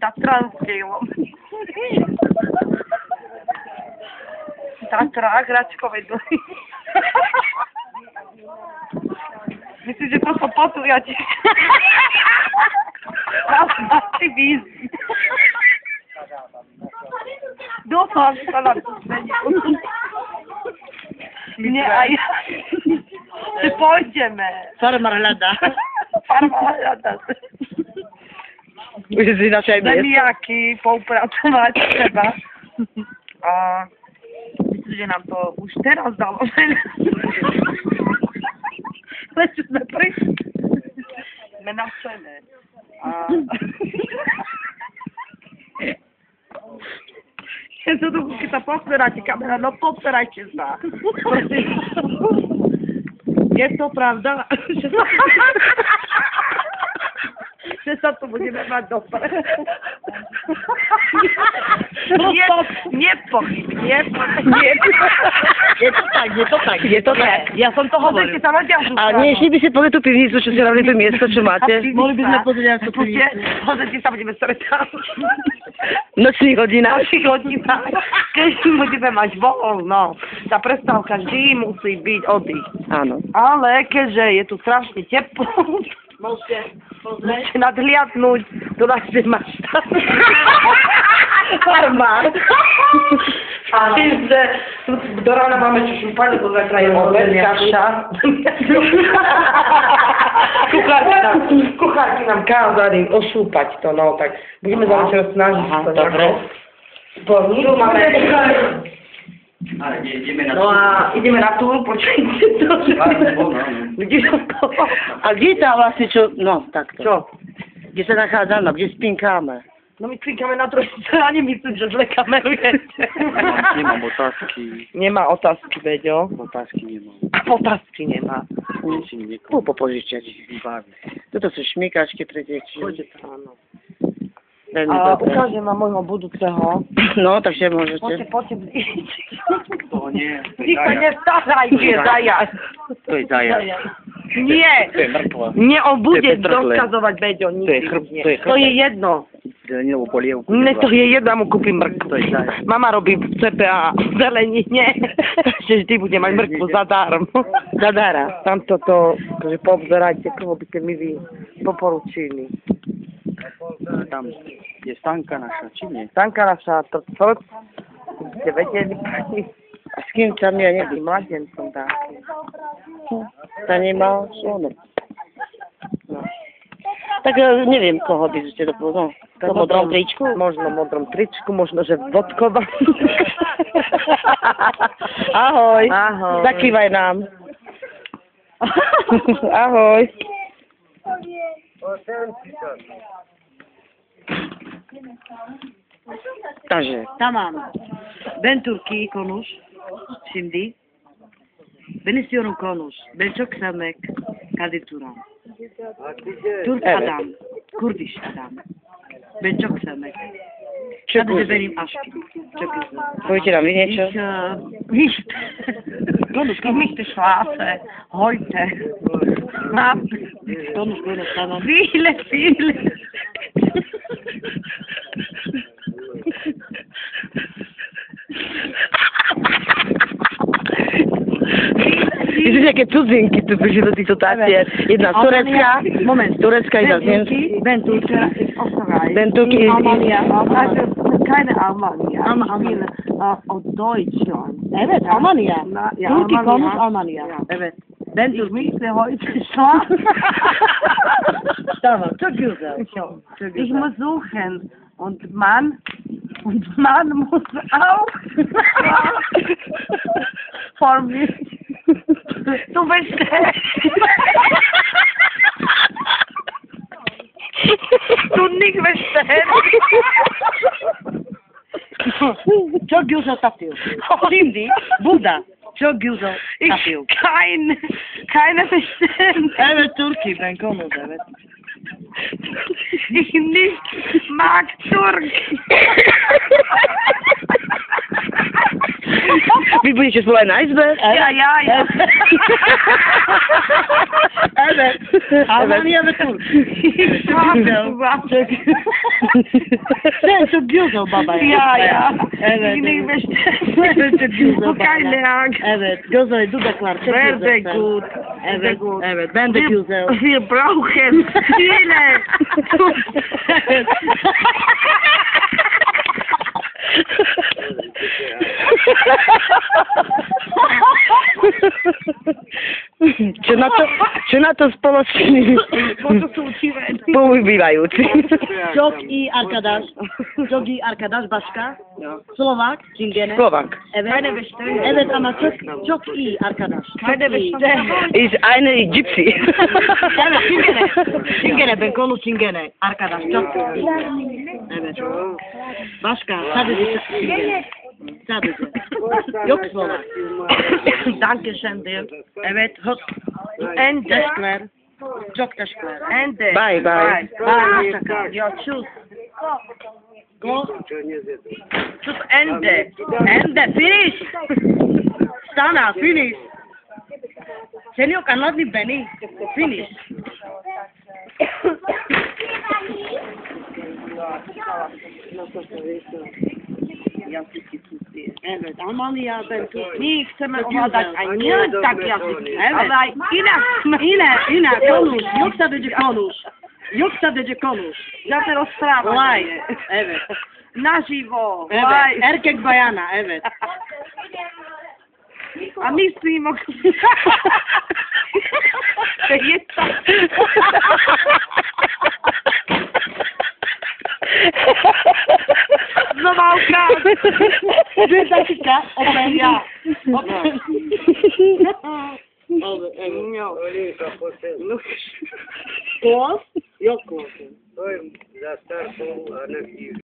Tatranský lom. Tatra, Hračkové Doly. Myslím, že to sú potujati. Asi vízi. Dúfam, že sa nám to zmení. Nie, aj ja. Že pôjdeme. Farmar hľadá. Farmar hľadá. Už si našej miesta. Zemiaky, poupracovať treba. A myslím, že nám to už teraz dalo veľa. Len čo sme prišli. Sme nadšené. Keď sa pozberáte, kamera, no pozberajte sa. Je to pravda, že sa tu budeme mať dobre. Nepochybne. Je to tak. Ja som to hovoril. A nešli by si pozrieť tú pivnicu, čo si rovne to miesto, čo máte? Mohli by sme pozrieť na tú pivnicu. Pozrite sa, budeme stretávať. Nočných hodinách. Keď budeme mať voľno, tá prestávka vždy musí byť oddych. Áno. Ale keďže je tu strašne teplo, môžete nadhliadnúť do našej maštáty. Farmár. A tým, že do rána máme čo šúpať, lebo zajtra je obed, kaša. Kuchárky nám kázali ošúpať to, no tak budeme sa večer snažiť to nejako splniť. Tu máme... Ale ideme na No a ideme na túr, počujte to. A kde je tá vlastne čo? No, takto. Čo? Kde sa nachádzame? Kde spinkáme? No my klinkáme na druhej strane, myslím, že zle kamerujete. Nemám otázky. Nemá otázky, Veďo. Otázky nemám. Otázky nemá. Musím niekoho Kúpo požičať. vybaviť. Toto sú šmykačky pre deti. Poďte to, áno. Veľmi A dobré. ukážem vám môjho budúceho. No, takže môžete. Poďte blíž. To nie. Ty sa nestarajte, zajac. To je zajac. Nie. To je mŕtva. Nie, on bude To je petrle. rozkazovať, Beďo, To je nikdy. to je To je jedno. zelenivú polievku. Ne, to je jedno, mu kúpim To mrkvu. je zajac. Mama robí v CPA zelenine, že vždy bude mať mrkvu zadarmo. Zadara. Tam toto, že poobzerajte, koho by ste mi vy poporučili. Tam je Stanka naša, či nie? Stanka naša, to ste vedeli, pani, A s kým tam ja taký neviem? mladencom taký. Ta nemá slono. No. Tak neviem, koho by ste dopovedal. To modrom tričku? Možno modrom tričku, možno, že vodková. Ahoj. Ahoj. Zakývaj nám. Ahoj. Takže. Tamam. Ben Türkiye konuş şimdi. Ben istiyorum konuş. Ben çok sevmek Kadir Turan. Türk Evet. adam. Kurdiş adam. Ben çok sevmek. Çok Sadece güzel. benim aşkım. Çok güzel. Powiedzcie nam niečo. Nicht. Konuş, konuş. Nicht schlafe, heute. Schlafe. Konuş, konuş, tamam. Viele. Widzisz, jakie cudzinki tu przyszły do tych dotacji. Jedna z Turecka, Moment. z Turecka i z Niemcy. Ben Türkiye ist Österreich. Ben Türkiye ist- Almanya. Also keine Almania. Almanya. Ich bin aus Deutschland. Evet, Almanya. Na, ja, Türkiye Almanya. konuş Almanya. Ja. Evet. Ben Ich Türkiye. möchte heute schlafen. Tamam, çok güzel. Ich muss suchen. Und Mann muss auch vor mir. Du bestellst. Du nicht bestellst. Çok güzel tapıyor. Şimdi burada çok güzel tapıyor. Keine bestellen. Evet Türkiye, ben konuş, evet. Ich nicht mag Türk. Wy będziecie spływać na izbę? Ja. Evet. Almanya ve Türk. Sen çok güzel baba ya. Ja. Evet. Yine evet. beşte. Sen çok güzel baba Pokajle ya. jak. Evet. Güzel dudaklar çok güzel. Very sen. good. Evet. Evet. Ben de güzel. Wir brauchen viele. Czy na to społeczni Po co są uczyłem? połybywający? Çok iyi arkadaş. Çok iyi arkadaş başka. Slovak. Çingene. Słowak. Evet. Meine beşte. Evet ama çok iyi arkadaş. Meine Çok iyi. beşte. Is eine gypsy. Evet Çingene. Çingene ben konu Çingene. Arkadaş çok iyi. Evet. Başka sadece Çingene. Sadece. Yok Slovak. Dankeschön dir. Evet. Ende. Teşekkürler. Çok teşekkürler. Ende. Bye, bye. Bye. Ja, tschüss. Go. Tschüss, Ende. Ende. Finish. Sana finish. Seni yok anladın beni. Finish. Evet Almanya ben Türk. Nie chcemy oglądać, a nie tak języki. Evet. Ale Yine konuş. Yok sadece konuş. Yok sadece konuş. ja teraz sprawa. Olay. Evet. Na żywo. Evet. Olay. Erkek bayana evet. A my z tym mogę... To jest tak. Zawałka. Bir dakika. Ben ja. Oldu, evet. Yok. Kos? Yok kos. Za startu, a